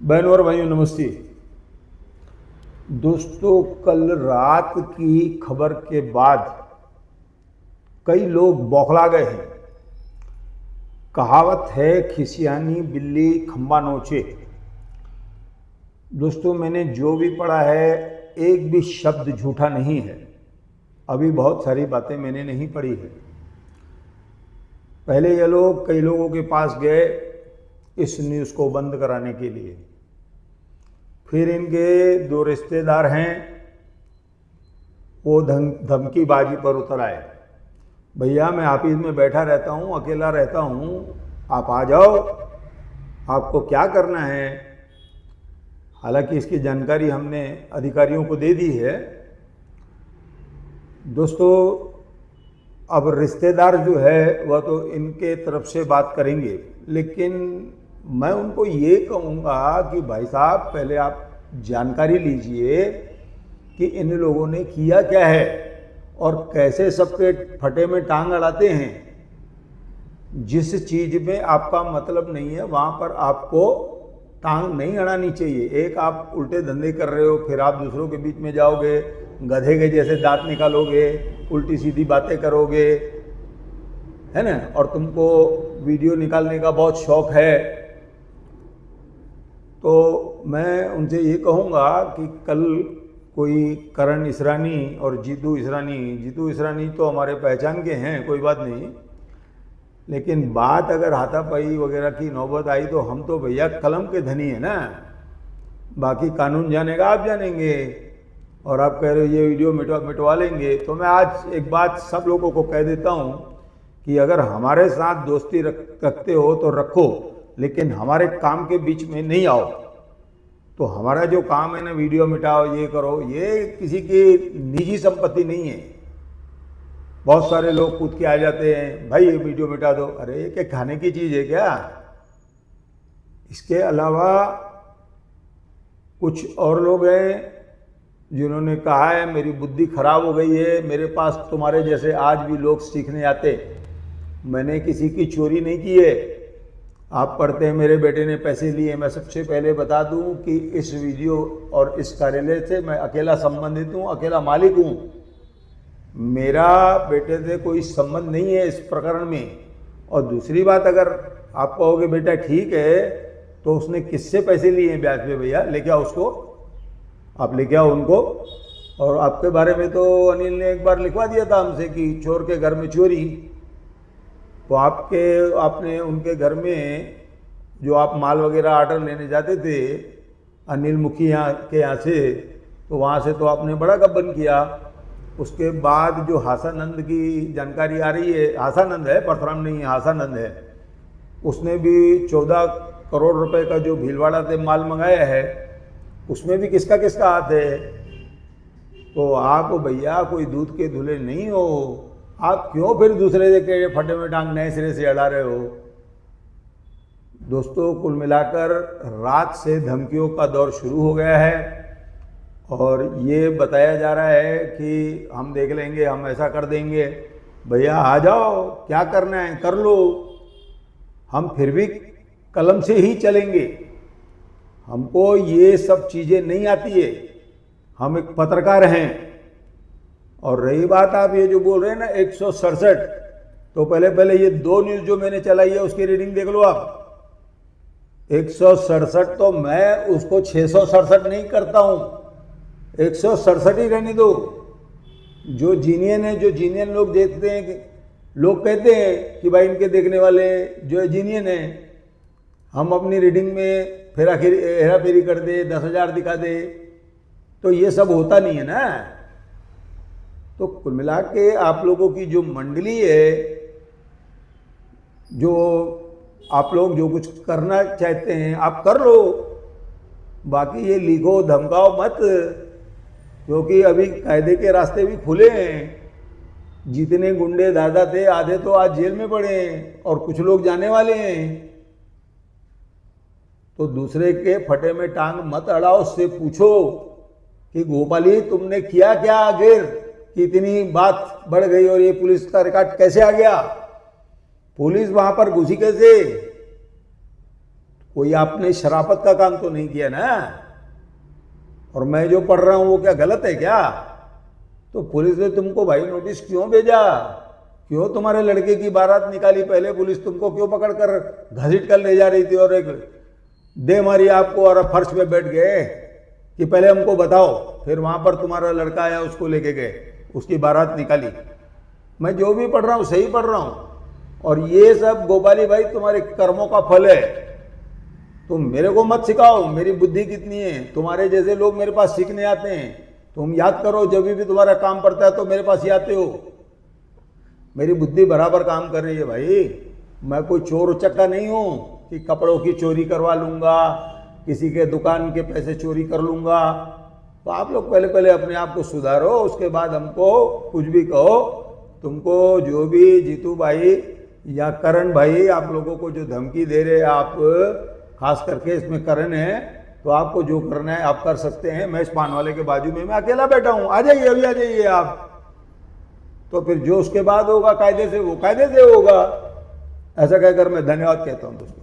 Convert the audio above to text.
बहनों और भाइयों नमस्ते। दोस्तों, कल रात की खबर के बाद कई लोग बौखला गए हैं। कहावत है, खिसियानी बिल्ली खंबा नोचे। दोस्तों, मैंने जो भी पढ़ा है एक भी शब्द झूठा नहीं है। अभी बहुत सारी बातें मैंने नहीं पढ़ी है। पहले ये लोग कई लोगों के पास गए इस न्यूज़ को बंद कराने के लिए। फिर इनके दो रिश्तेदार हैं, वो धमकीबाजी पर उतर आए। भैया, मैं ऑफिस में बैठा रहता हूँ, अकेला रहता हूँ, आप आ जाओ, आपको क्या करना है। हालांकि इसकी जानकारी हमने अधिकारियों को दे दी है। दोस्तों, अब रिश्तेदार जो है वह तो इनके तरफ से बात करेंगे, लेकिन मैं उनको ये कहूँगा कि भाई साहब, पहले आप जानकारी लीजिए कि इन लोगों ने किया क्या है और कैसे सबके फटे में टांग अड़ाते हैं। जिस चीज़ में आपका मतलब नहीं है वहाँ पर आपको टांग नहीं अड़ानी चाहिए। एक आप उल्टे धंधे कर रहे हो, फिर आप दूसरों के बीच में जाओगे, गधे के जैसे दांत निकालोगे, उल्टी सीधी बातें करोगे, है ना, और तुमको वीडियो निकालने का बहुत शौक है। तो मैं उनसे ये कहूँगा कि कल कोई करण इसरानी और जीतू इसरानी तो हमारे पहचान के हैं, कोई बात नहीं, लेकिन बात अगर हाथापाई वगैरह की नौबत आई तो हम तो भैया कलम के धनी है ना। बाकी कानून जानेगा, आप जानेंगे, और आप कह रहे हो ये वीडियो मिटवा लेंगे। तो मैं आज एक बात सब लोगों को कह देता हूँ कि अगर हमारे साथ दोस्ती रखते हो तो रखो, लेकिन हमारे काम के बीच में नहीं आओ। तो हमारा जो काम है ना, वीडियो मिटाओ, ये करो, ये किसी की निजी संपत्ति नहीं है। बहुत सारे लोग कूद के आ जाते हैं, भाई ये वीडियो मिटा दो। अरे ये क्या खाने की चीज़ है क्या? इसके अलावा कुछ और लोग हैं जिन्होंने कहा है मेरी बुद्धि खराब हो गई है, मेरे पास तुम्हारे जैसे आज भी लोग सीखने आते। मैंने किसी की चोरी नहीं की है। आप पढ़ते हैं मेरे बेटे ने पैसे लिए। मैं सबसे पहले बता दूं कि इस वीडियो और इस कार्यालय से मैं अकेला संबंधित हूं, अकेला मालिक हूं। मेरा बेटे से कोई संबंध नहीं है इस प्रकरण में। और दूसरी बात, अगर आप कहोगे बेटा ठीक है, तो उसने किससे पैसे लिए हैं ब्याज पे? भैया लेके आओ उसको, आप लेके आओ उनको। और आपके बारे में तो अनिल ने एक बार लिखवा दिया था हमसे कि चोर के घर में चोरी। तो आपने उनके घर में जो आप माल वगैरह आर्डर लेने जाते थे अनिल मुखी के यहाँ से, तो वहाँ से तो आपने बड़ा गबन किया। उसके बाद जो हासानंद की जानकारी आ रही है, हासानंद है, परशुराम नहीं है, हासानंद है, उसने भी 14 करोड़ रुपए का जो भीलवाड़ा से माल मंगाया है, उसमें भी किसका किसका हाथ है। तो आप भैया कोई दूध के धुले नहीं हो। आप क्यों फिर दूसरे के फटे में टांग नए सिरे से अड़ा रहे हो? दोस्तों, कुल मिलाकर रात से धमकियों का दौर शुरू हो गया है और ये बताया जा रहा है कि हम देख लेंगे, हम ऐसा कर देंगे। भैया आ जाओ, क्या करना है कर लो। हम फिर भी कलम से ही चलेंगे। हमको ये सब चीज़ें नहीं आती है। हम एक पत्रकार हैं। और रही बात आप ये जो बोल रहे हैं ना 167, तो पहले ये 2 न्यूज़ जो मैंने चलाई है उसकी रीडिंग देख लो आप। 167 तो मैं उसको 667 नहीं करता हूँ, 167 ही रहने दो। जो जीनियन है, जो जीनियन लोग देखते हैं, लोग कहते हैं कि भाई इनके देखने वाले जो है जीनियन है, हम अपनी रीडिंग में हेरा फेरी कर दे, 10,000 दिखा दे, तो ये सब होता नहीं है ना। तो कुल मिला के आप लोगों की जो मंडली है, जो आप लोग जो कुछ करना चाहते हैं आप कर लो। बाकी ये लिखो धमकाओ मत, क्योंकि अभी कायदे के रास्ते भी खुले हैं। जितने गुंडे दादा थे आधे तो आज जेल में पड़े हैं और कुछ लोग जाने वाले हैं। तो दूसरे के फटे में टांग मत अड़ाओ, उससे पूछो कि गोपाली तुमने किया क्या आखिर, कि इतनी बात बढ़ गई और ये पुलिस का रिकॉर्ड कैसे आ गया? पुलिस वहां पर घुसी कैसे? कोई आपने शराफत का काम तो नहीं किया ना। और मैं जो पढ़ रहा हूं वो क्या गलत है क्या? तो पुलिस ने तुमको भाई नोटिस क्यों भेजा? क्यों तुम्हारे लड़के की बारात निकाली? पहले पुलिस तुमको क्यों पकड़ कर घसीट कर ले जा रही थी और एक दे मारी आपको और फर्श पे बैठ गए कि पहले हमको बताओ, फिर वहां पर तुम्हारा लड़का आया उसको लेके गए, उसकी बारात निकाली। मैं जो भी पढ़ रहा हूं सही पढ़ रहा हूं। और ये सब गोपाली भाई तुम्हारे कर्मों का फल है। तुम मेरे को मत सिखाओ मेरी बुद्धि कितनी है। तुम्हारे जैसे लोग मेरे पास सीखने आते हैं। तुम याद करो, जब भी तुम्हारा काम पड़ता है तो मेरे पास ही आते हो। मेरी बुद्धि बराबर काम कर रही है भाई। मैं कोई चोर उचक्का नहीं हूं कि कपड़ों की चोरी करवा लूंगा, किसी के दुकान के पैसे चोरी कर लूंगा। तो आप लोग पहले पहले अपने आप को सुधारो, उसके बाद हमको कुछ भी कहो। तुमको जो भी जीतू भाई या करण भाई आप लोगों को जो धमकी दे रहे, आप खास करके इसमें करण है, तो आपको जो करना है आप कर सकते हैं। मैं इस पान वाले के बाजू में मैं अकेला बैठा हूं, आ जाइए, अभी आ जाइए आप। तो फिर जो उसके बाद होगा कायदे से, वो कायदे से होगा। ऐसा कहकर मैं धन्यवाद कहता हूं दोस्तों।